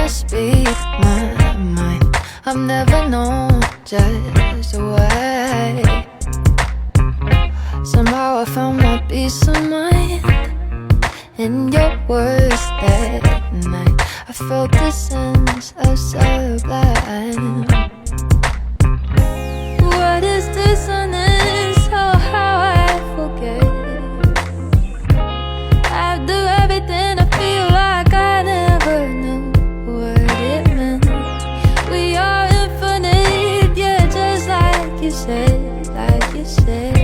speak my mind. I've never known just why. Somehow I found my peace of mind in your words that night. I felt the sense of sublime. What is dissonance? Oh, how I forget. After everything I feel like I never knew what it meant. We are infinite, yeah, just like you said, like you said.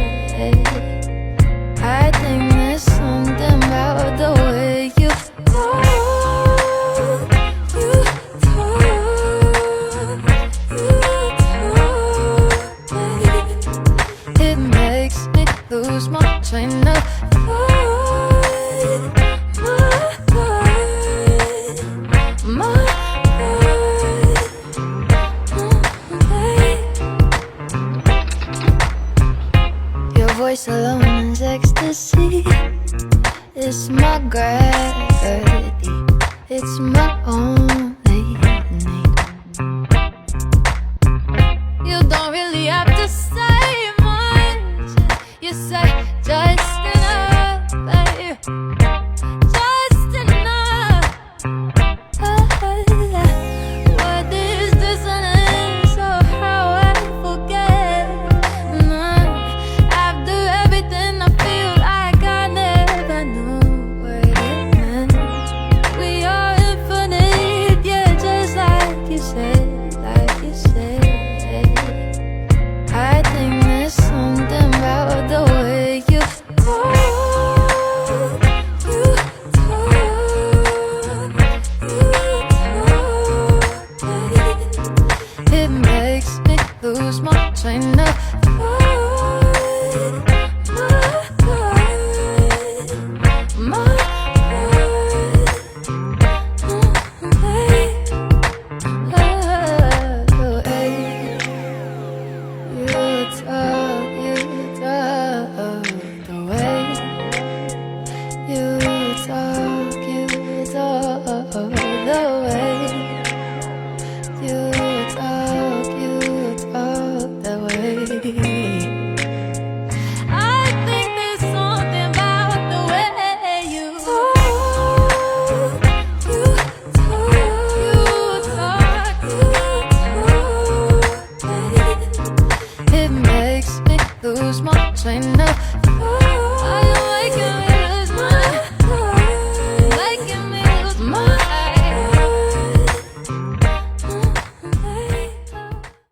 I think there's something about the way you talk, it makes me lose my train of thought. Your voice alone is ecstasy. It's my gravity. It's my own